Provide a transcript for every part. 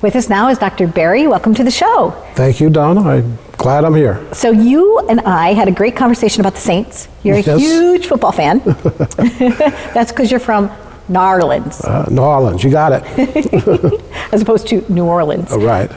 With us now is Dr. Barry. Welcome to the show. Thank you, Donna. I'm glad I'm here. So you and I had a great conversation about the Saints. You're a huge football fan. That's because you're from New Orleans. New Orleans, you got it. As opposed to New Orleans. Oh, right.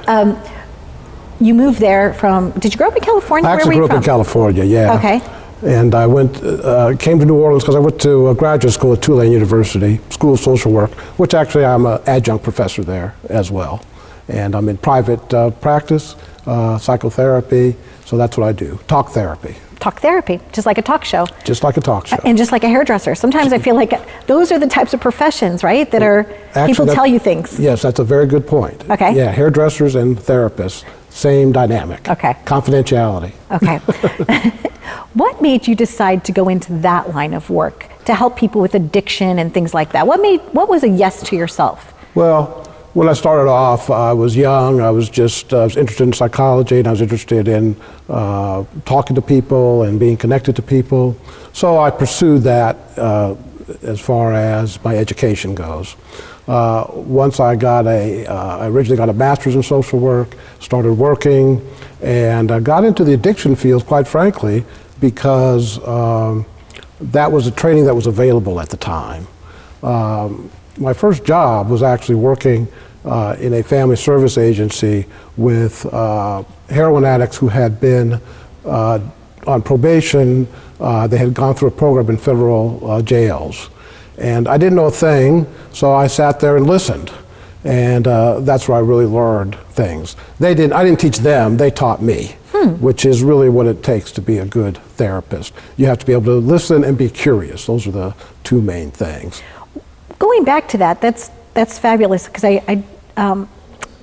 You moved there from, did you grow up in California? I actually grew up in California, yeah. Okay. And I came to New Orleans because I went to graduate school at Tulane University, School of Social Work, which actually I'm an adjunct professor there as well. And I'm in private practice, psychotherapy, so that's what I do, talk therapy. Talk therapy, just like a talk show. Just like a talk show. And just like a hairdresser. Sometimes I feel like those are the types of professions, right, that are, actually, people tell you things. Yes, that's a very good point. Okay. Yeah, hairdressers and therapists, same dynamic. Okay. Confidentiality. Okay. What made you decide to go into that line of work, to help people with addiction and things like that? What was a yes to yourself? Well, when I started off, I was young. I was interested in psychology, and I was interested in talking to people and being connected to people. So I pursued that as far as my education goes. Once I I originally got a master's in social work, started working, and I got into the addiction field, quite frankly, because that was the training that was available at the time. My first job was actually working in a family service agency with heroin addicts who had been on probation. They had gone through a program in federal jails. And I didn't know a thing, so I sat there and listened. And that's where I really learned things. I didn't teach them, they taught me, which is really what it takes to be a good therapist. You have to be able to listen and be curious. Those are the two main things. Going back to that, that's fabulous, because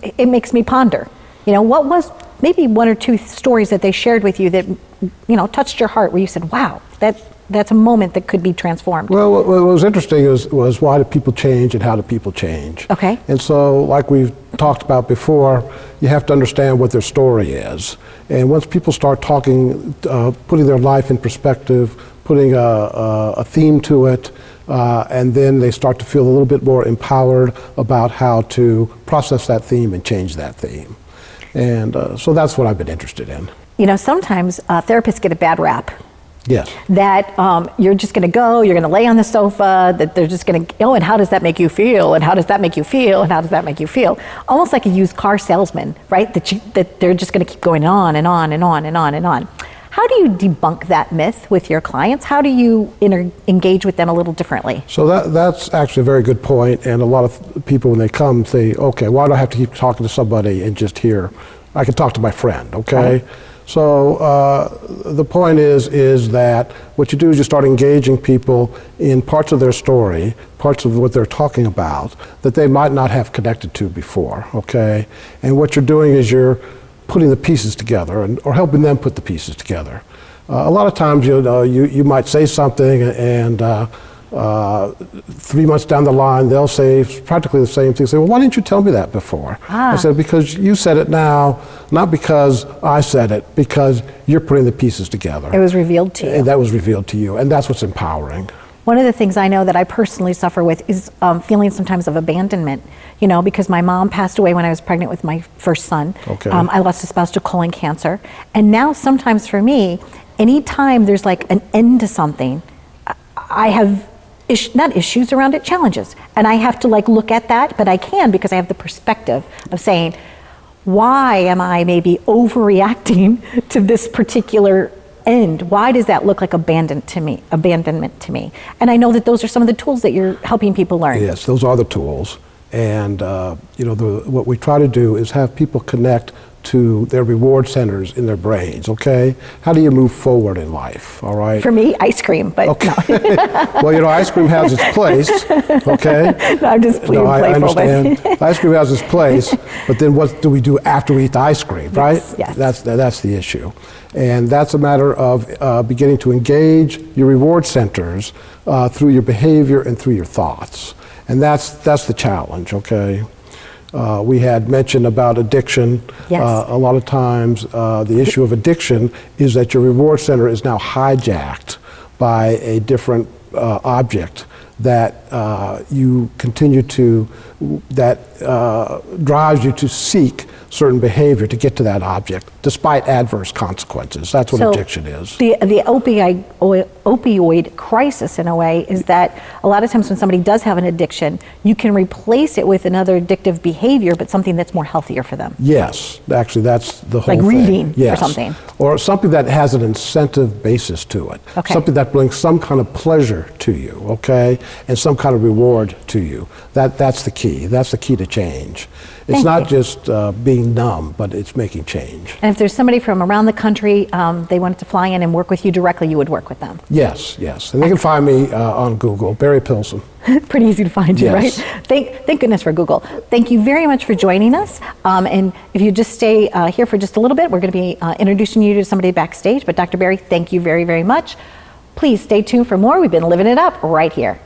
it makes me ponder. You know, what was maybe one or two stories that they shared with you that, you know, touched your heart, where you said, wow, that's a moment that could be transformed? Well, what was interesting was why do people change and how do people change? Okay. And so, like we've talked about before, you have to understand what their story is. And once people start talking, putting their life in perspective, putting a theme to it, and then they start to feel a little bit more empowered about how to process that theme and change that theme. And so that's what I've been interested in. You know, sometimes therapists get a bad rap. Yes. That you're just going to go, you're going to lay on the sofa, that they're just going to, oh, and how does that make you feel? And how does that make you feel? And how does that make you feel? Almost like a used car salesman, right? That they're just going to keep going on and on and on and on and on. How do you debunk that myth with your clients? How do you engage with them a little differently? So that's actually a very good point. And a lot of people, when they come, say, okay, why do I have to keep talking to somebody and just hear? I can talk to my friend, okay? Right. So the point is that what you do is you start engaging people in parts of their story, parts of what they're talking about, that they might not have connected to before, okay? And what you're doing is you're putting the pieces together, or helping them put the pieces together. A lot of times, you might say something, and 3 months down the line, they'll say practically the same thing. Say, well, why didn't you tell me that before? I said, because you said it now, not because I said it, because you're putting the pieces together. It was revealed to you. And that was revealed to you, and that's what's empowering. One of the things I know that I personally suffer with is feeling sometimes of abandonment, you know, because my mom passed away when I was pregnant with my first son. Okay. I lost a spouse to colon cancer. And now sometimes for me, anytime there's like an end to something, I have not issues around it, challenges. And I have to like look at that, but I can because I have the perspective of saying, why am I maybe overreacting to this particular end? Why does that look like abandonment to me? And I know that those are some of the tools that you're helping people learn. Yes, those are the tools. And you know, what we try to do is have people connect to their reward centers in their brains, okay? How do you move forward in life, all right? For me, ice cream, but okay. No. Well, you know, ice cream has its place, okay? No, I'm just being I playful. understand. Ice cream has its place, but then what do we do after we eat the ice cream, right? Yes. That's the issue. And that's a matter of beginning to engage your reward centers through your behavior and through your thoughts. And that's the challenge, okay? We had mentioned about addiction. Yes. A lot of times the issue of addiction is that your reward center is now hijacked by a different object that you continue to, that drives you to seek certain behavior to get to that object, despite adverse consequences. That's what addiction is. The opioid crisis, in a way, is that a lot of times when somebody does have an addiction, you can replace it with another addictive behavior, but something that's more healthier for them. Yes, actually, that's the whole thing. Like reading yes. or something. Or something that has an incentive basis to it. Okay. Something that brings some kind of pleasure to you, okay, and some kind of reward to you. That's the key. That's the key to change. It's not just being numb, but it's making change. And if there's somebody from around the country, they wanted to fly in and work with you directly, you would work with them? Yes, yes. And they can find me on Google, Barry Pilson. Pretty easy to find you, Yes. right? Thank goodness for Google. Thank you very much for joining us. And if you just stay here for just a little bit, we're going to be introducing you to somebody backstage. But Dr. Barry, thank you very, very much. Please stay tuned for more. We've been living it up right here.